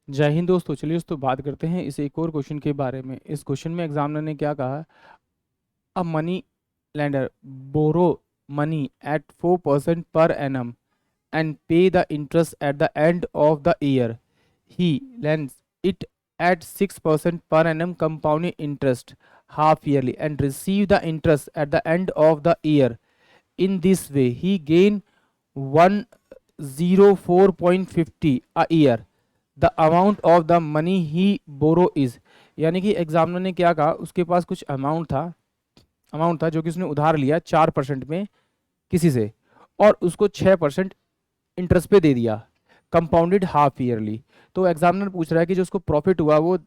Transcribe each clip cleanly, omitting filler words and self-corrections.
जय हिंद दोस्तों। चलिए दोस्तों बात करते हैं इस एक और क्वेश्चन के बारे में। इस क्वेश्चन में एग्जामिनर ने क्या कहा, a money lender borrow money at 4% per annum and pay the interest at the end of the year. He lends it at 6% per annum compounding interest half yearly and receive the interest at the end of the year. In this way, he gain 104.50 a year. The amount of the money he borrow is, यानी कि examiner ने क्या कहा, उसके पास कुछ amount था जो कि उसने उधार लिया 4% में किसी से, और उसको 6% इंटरेस्ट पे दे दिया, कंपाउंडेड हाफ ईयरली। तो एग्जामिनर पूछ रहा है कि जो उसको प्रॉफिट हुआ वो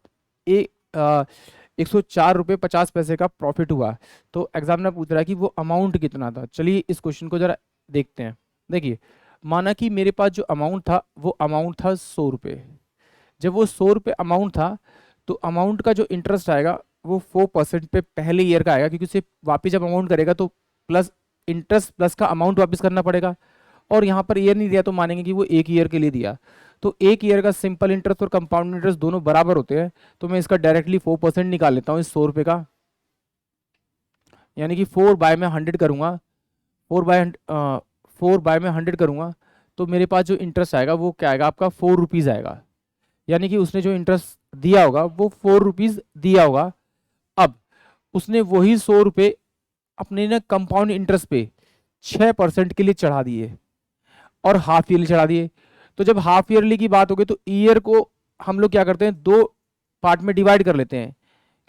104 रुपये 50 पैसे का प्रॉफिट हुआ। तो एग्जामिनर पूछ रहा है कि वो अमाउंट कितना था। चलिए इस क्वेश्चन को जरा देखते हैं। देखिए, माना कि मेरे पास जो अमाउंट था वो अमाउंट था 100 रुपये। जब वो 100 रुपये अमाउंट था तो अमाउंट का जो इंटरेस्ट आएगा वो 4% पे पहले ईयर का आएगा, क्योंकि उसे वापिस जब अमाउंट करेगा तो प्लस इंटरेस्ट प्लस का अमाउंट वापस करना पड़ेगा। और यहाँ पर ईयर नहीं दिया तो मानेंगे कि वो एक ईयर के लिए दिया। तो एक ईयर का सिंपल इंटरेस्ट और कंपाउंड इंटरेस्ट दोनों बराबर होते हैं, तो मैं इसका डायरेक्टली 4% निकाल लेता हूँ इस 100 रुपये का। यानी कि 4 बाय में 100 करूँगा, 4 बाय में 100 करूँगा तो मेरे पास जो इंटरेस्ट आएगा वो क्या आएगा, आपका 4 रुपीज़ आएगा। यानी कि उसने जो इंटरेस्ट दिया होगा वो 4 रुपीज़ दिया होगा। अब उसने वही 100 रुपये अपने ना कंपाउंड इंटरेस्ट पे 6% के लिए चढ़ा दिए और हाफ ईयरली चढ़ा दिए। तो जब हाफ ईयरली की बात होगी तो ईयर को हम लोग क्या करते हैं, 2 पार्ट में डिवाइड कर लेते हैं,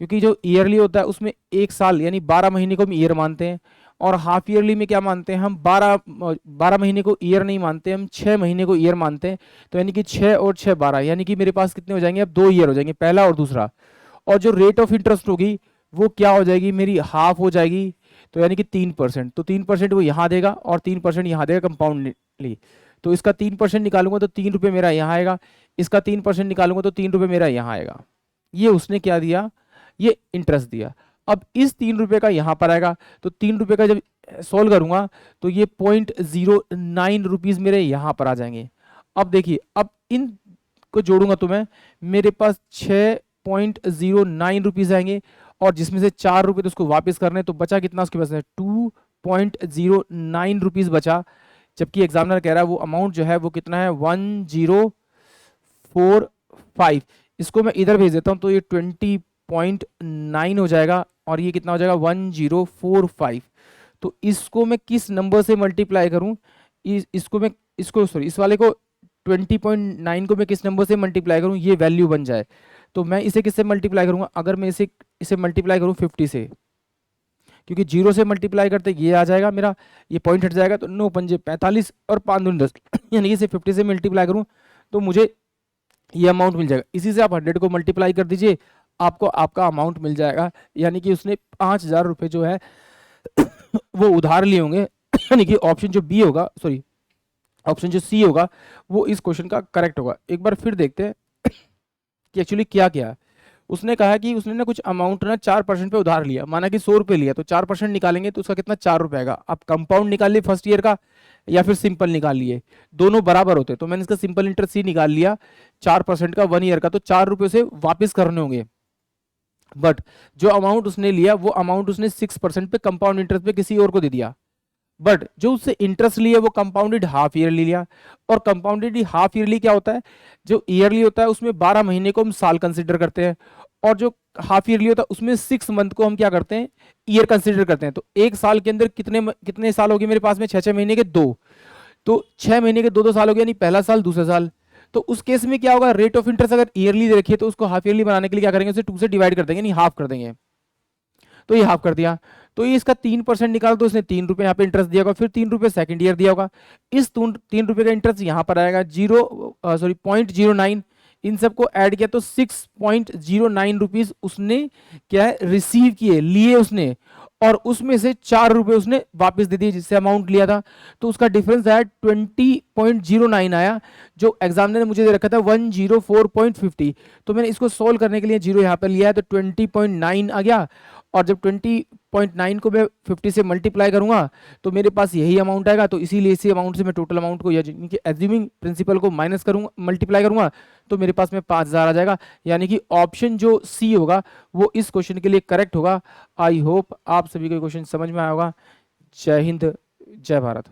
क्योंकि जो ईयरली होता है उसमें एक साल यानी 12 महीने को हम ईयर मानते हैं, और हाफ ईयरली में क्या मानते हैं हम, 12 महीने को ईयर नहीं मानते, हम 6 महीने को ईयर मानते हैं। तो यानी कि 6 और 6 12, यानी कि मेरे पास कितने हो जाएंगे, अब 2 ईयर हो जाएंगे, पहला और दूसरा। और जो रेट ऑफ इंटरेस्ट होगी वो क्या हो जाएगी, मेरी हाफ हो जाएगी। तो यानी कि 3%, तो 3% वो यहाँ देगा और 3% यहाँ देगा कंपाउंडली। तो इसका 3% निकालूंगा तो 3 रुपये मेरा यहाँ आएगा, इसका 3% निकालूंगा तो 3 रुपये मेरा यहाँ आएगा। ये उसने क्या दिया, ये इंटरेस्ट दिया। अब इस 3 रुपये का यहाँ पर आएगा, तो 3 रुपये का जब सोल्व करूंगा तो ये 0.09 रुपीज़ मेरे यहाँ पर आ जाएंगे। अब देखिए, अब इन को जोड़ूंगा तो मैं, मेरे पास 6.09 रुपीज़ आएंगे, और जिसमें से 4 रुपये तो उसको वापस करने, तो बचा कितना उसके पास है, 2.09 रुपीज़ बचा। जबकि एग्जामिनर कह रहा है वो अमाउंट जो है वो कितना है, 1045। इसको मैं इधर भेज देता हूँ तो ये 20.9 हो जाएगा, और ये कितना हो जाएगा 1045। तो इसको मैं किस नंबर से मल्टीप्लाई करूँ, इसको सॉरी इस वाले को 20.9 को मैं किस नंबर से मल्टीप्लाई करूँ ये वैल्यू बन जाए। तो मैं इसे किससे मल्टीप्लाई करूँगा, अगर मैं इसे मल्टीप्लाई करूँ 50 से, क्योंकि 0 से मल्टीप्लाई करते ये आ जाएगा मेरा, ये पॉइंट हट जाएगा, तो 9 पंजे 45 और 5 दूनी 10, यानी कि इसे 50 से मल्टीप्लाई करूँ तो मुझे ये अमाउंट मिल जाएगा। इसी से आप 100 को मल्टीप्लाई कर दीजिए, आपको आपका अमाउंट मिल जाएगा। यानी कि उसने 5000 रुपये जो है वो उधार लिए होंगे। यानी कि ऑप्शन जो बी होगा, सॉरी ऑप्शन जो सी होगा वो इस क्वेश्चन का करेक्ट होगा। एक बार फिर देखते हैं कि एक्चुअली क्या क्या है। उसने कहा कि उसने ना कुछ अमाउंट ना 4% पे उधार लिया, माना कि 100 रुपये लिया, तो 4% निकालेंगे तो उसका कितना 4 रुपये आएगा। आप कंपाउंड निकाल लिए फर्स्ट ईयर का या फिर सिंपल निकाल लिए, दोनों बराबर होते, तो मैंने इसका सिंपल इंटरेस्ट ही निकाल लिया 4% का 1 ईयर का, तो 4 रुपये से वापिस करने होंगे। बट जो अमाउंट उसने लिया वो अमाउंट उसने 6% पे कंपाउंड इंटरेस्ट पे किसी और को दे दिया। बट जो उससे इंटरेस्ट लिया वो कंपाउंडेड हाफ ईयरली लिया, और कंपाउंडेड हाफ ईयरली क्या होता है, जो ईयरली होता है उसमें 12 महीने को हम साल कंसिडर करते हैं, और जो हाफ ईयरली होता है उसमें 6 मंथ को हम क्या करते हैं, ईयर कंसिडर करते हैं। तो एक साल के अंदर कितने कितने साल हो गए मेरे पास में, 6 6 महीने के 2, तो 6 महीने के 2 2 साल हो गए, यानी पहला साल दूसरा साल। तो उस केस में क्या होगा, रेट ऑफ इंटरेस्ट अगर ईयरली दे रखी है तो उसको हाफ ईयरली बनाने के लिए क्या करेंगे, उसे 2 से डिवाइड कर देंगे, यानी हाफ कर देंगे। तो ये हाफ कर दिया, तो ये इसका 3% निकाल, तो इसने 3 रुपये यहाँ पे इंटरेस्ट दिया होगा, फिर 3 रुपये सेकंड ईयर दिया होगा। इस 3 रुपये का इंटरेस्ट यहाँ पर आएगा 0.09, इन सबको ऐड किया तो 6.09 रुपीज उसने क्या है रिसीव किए, लिए उसने, और उसमें से 4 रुपये उसने वापस दे दिए जिससे अमाउंट लिया था। तो उसका डिफरेंस आया 20.09 आया, जो एग्जामिनर ने मुझे दे रखा था 104.50। तो मैंने इसको सोल्व करने के लिए जीरो यहाँ पर लिया है, तो 20.9 आ गया, और जब 20.9 को मैं 50 से मल्टीप्लाई करूंगा तो मेरे पास यही अमाउंट आएगा, तो इसीलिए इसी अमाउंट से मैं टोटल अमाउंट को यानी कि एज्यूमिंग प्रिंसिपल को माइनस करूंगा, मल्टीप्लाई करूंगा, तो मेरे पास में 5000 आ जाएगा। यानी कि ऑप्शन जो सी होगा वो इस क्वेश्चन के लिए करेक्ट होगा। आई होप आप सभी को क्वेश्चन समझ में आया होगा। जय हिंद, जय भारत।